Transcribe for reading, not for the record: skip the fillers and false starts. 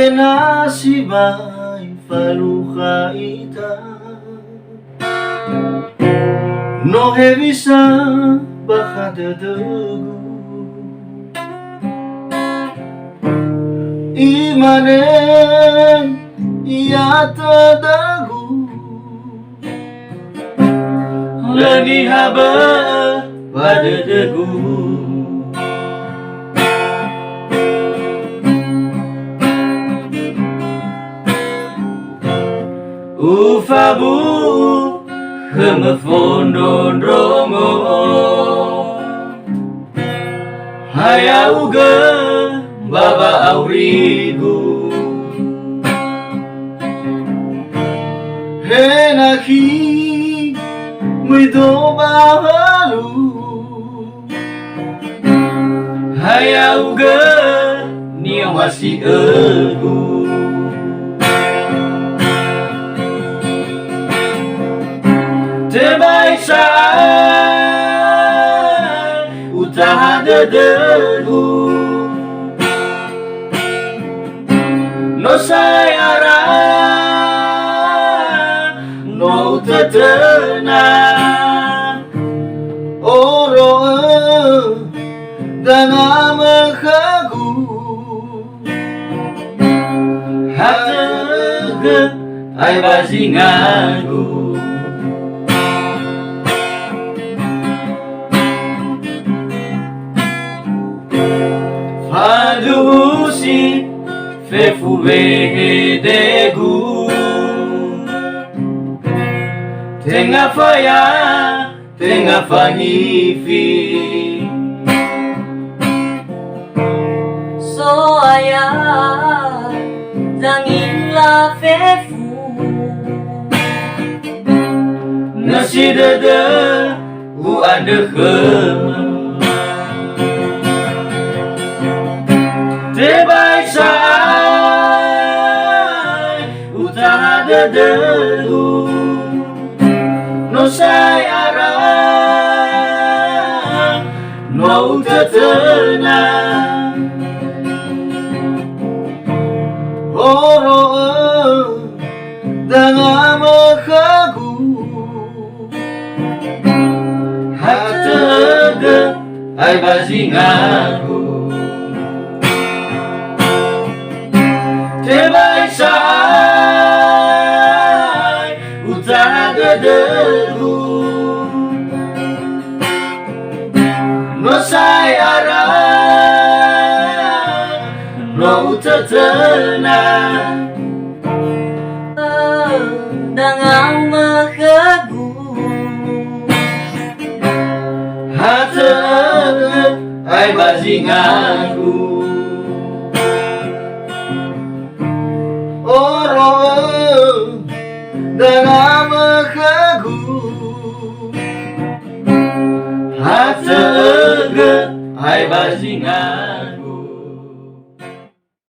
Tenasibay faluka ita no hevisa baka dadagu imanen iyata dagu lani haba badadagu ufabu hemefondon rongo hayauga baba aurigu henaki muito bahalu hayauga niawasi egu Tebaisa utaha dadagu no sayara no tetena oro dana mekhagu hatega ai bazingagu Fadusi fefu degu tenga faya tenga fangifi so aya zangin la fefu nasi dada u ada khema Tebaisa utaha dadagu no sayara no tetena oro danga mekhagu hatega ai bazingagu Tebaisa utaha dadagu no sayara no tetena dangang mekhagu hatega ai bazingagu oro dana mekhagu hatega ai bazingagu